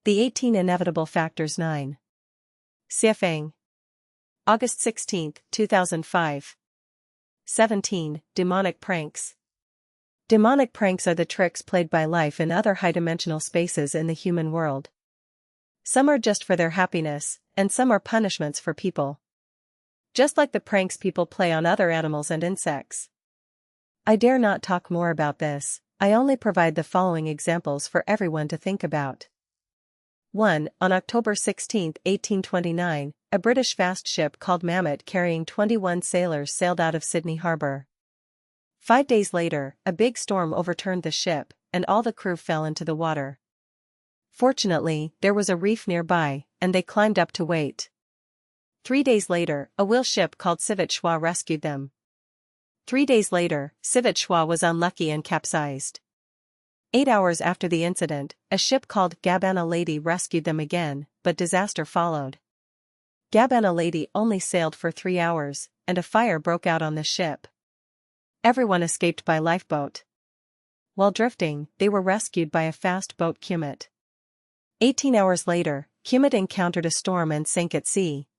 The 18 Inevitable Factors 9. Siafang. August 16, 2005. 17. Demonic Pranks. Demonic pranks are the tricks played by life in other high-dimensional spaces in the human world. Some are just for their happiness, and some are punishments for people. Just like the pranks people play on other animals and insects. I dare not talk more about this, I only provide the following examples for everyone to think about. 1. On October 16, 1829, a British fast ship called Mammoth carrying 21 sailors sailed out of Sydney Harbour. 5 days later, a big storm overturned the ship, and all the crew fell into the water. Fortunately, there was a reef nearby, and they climbed up to wait. 3 days later, a whale ship called Lifechanyuan rescued them. 3 days later, Lifechanyuan was unlucky and capsized. 8 hours after the incident, a ship called Gabana Lady rescued them again, but disaster followed. Gabana Lady only sailed for 3 hours, and a fire broke out on the ship. Everyone escaped by lifeboat. While drifting, they were rescued by a fast boat Kumit. 18 hours later, Kumit encountered a storm and sank at sea.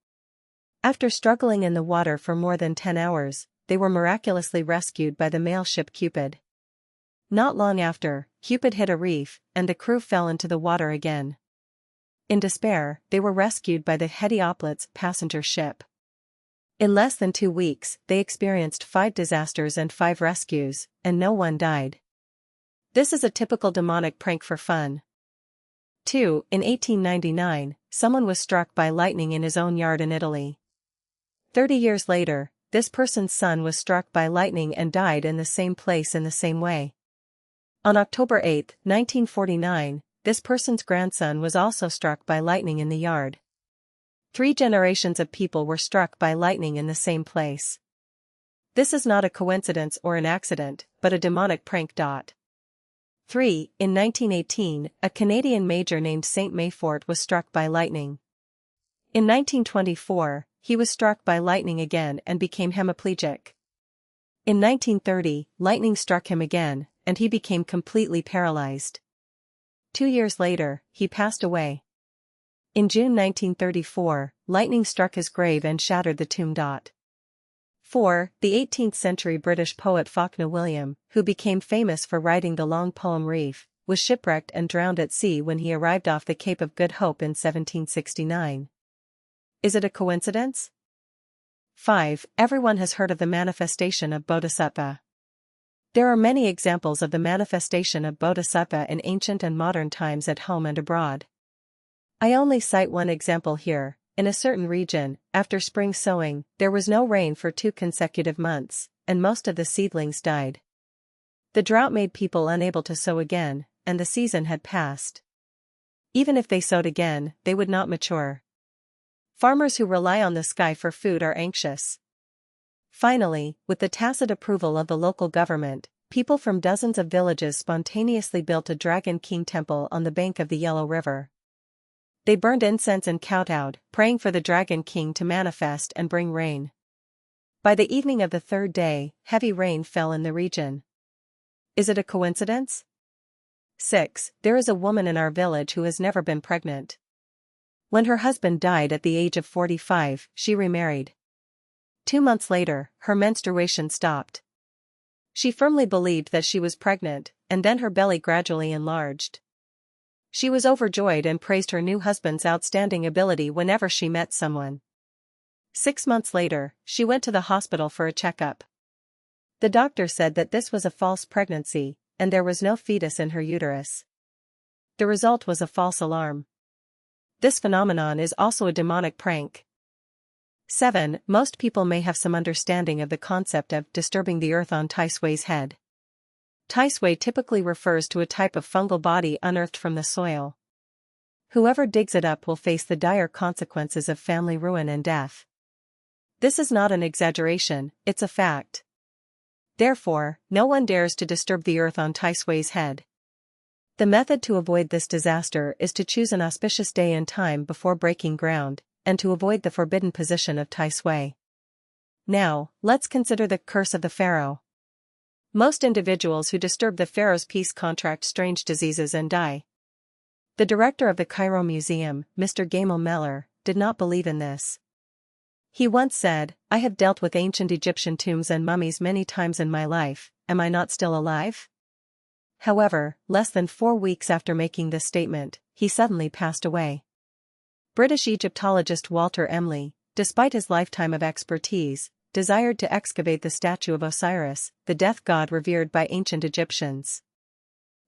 After struggling in the water for more than 10 hours, they were miraculously rescued by the mail ship Cupid. Not long after, Cupid hit a reef, and the crew fell into the water again. In despair, they were rescued by the Heliopolis passenger ship. In less than 2 weeks, they experienced 5 disasters and 5 rescues, and no one died. This is a typical demonic prank for fun. 2. In 1899, someone was struck by lightning in his own yard in Italy. 30 years later, this person's son was struck by lightning and died in the same place in the same way. On October 8, 1949, this person's grandson was also struck by lightning in the yard. 3 generations of people were struck by lightning in the same place. This is not a coincidence or an accident, but a demonic prank. 3. In 1918, a Canadian major named St. Mayfort was struck by lightning. In 1924, he was struck by lightning again and became hemiplegic. In 1930, lightning struck him again, and he became completely paralyzed. 2 years later, he passed away. In June 1934, lightning struck his grave and shattered the tomb. 4. The 18th-century British poet Falkner William, who became famous for writing the long poem Reef, was shipwrecked and drowned at sea when he arrived off the Cape of Good Hope in 1769. Is it a coincidence? 5. Everyone has heard of the manifestation of Bodhisattva. There are many examples of the manifestation of Bodhisattva in ancient and modern times at home and abroad. I only cite one example here. In a certain region, after spring sowing, there was no rain for 2 consecutive months, and most of the seedlings died. The drought made people unable to sow again, and the season had passed. Even if they sowed again, they would not mature. Farmers who rely on the sky for food are anxious. Finally, with the tacit approval of the local government, people from dozens of villages spontaneously built a Dragon King temple on the bank of the Yellow River. They burned incense and kowtowed, praying for the Dragon King to manifest and bring rain. By the evening of the 3rd day, heavy rain fell in the region. Is it a coincidence? 6. There is a woman in our village who has never been pregnant. When her husband died at the age of 45, she remarried. 2 months later, her menstruation stopped. She firmly believed that she was pregnant, and then her belly gradually enlarged. She was overjoyed and praised her new husband's outstanding ability whenever she met someone. 6 months later, she went to the hospital for a checkup. The doctor said that this was a false pregnancy, and there was no fetus in her uterus. The result was a false alarm. This phenomenon is also a demonic prank. 7. Most people may have some understanding of the concept of disturbing the earth on Tai Sui's head. Tai Sui typically refers to a type of fungal body unearthed from the soil. Whoever digs it up will face the dire consequences of family ruin and death. This is not an exaggeration, it's a fact. Therefore, no one dares to disturb the earth on Tai Sui's head. The method to avoid this disaster is to choose an auspicious day and time before breaking ground, and to avoid the forbidden position of Tai Sui. Now, let's consider the curse of the pharaoh. Most individuals who disturb the pharaoh's peace contract strange diseases and die. The director of the Cairo Museum, Mr. Gamal Meller, did not believe in this. He once said, "I have dealt with ancient Egyptian tombs and mummies many times in my life, am I not still alive?" However, less than 4 weeks after making this statement, he suddenly passed away. British Egyptologist Walter Emley, despite his lifetime of expertise, desired to excavate the statue of Osiris, the death god revered by ancient Egyptians.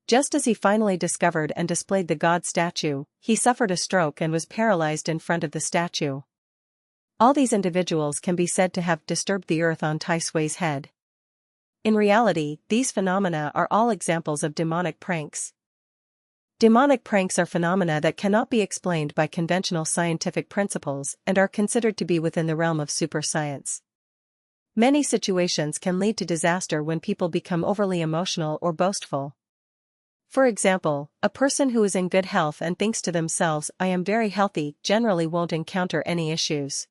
Just as he finally discovered and displayed the god statue, he suffered a stroke and was paralyzed in front of the statue. All these individuals can be said to have disturbed the earth on Tai Sui's head. In reality, these phenomena are all examples of demonic pranks. Demonic pranks are phenomena that cannot be explained by conventional scientific principles and are considered to be within the realm of superscience. Many situations can lead to disaster when people become overly emotional or boastful. For example, a person who is in good health and thinks to themselves, "I am very healthy," generally won't encounter any issues.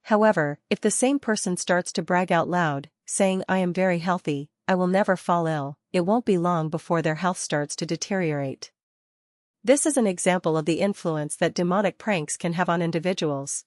However, if the same person starts to brag out loud, saying, "I am very healthy, I will never fall ill," it won't be long before their health starts to deteriorate. This is an example of the influence that demonic pranks can have on individuals.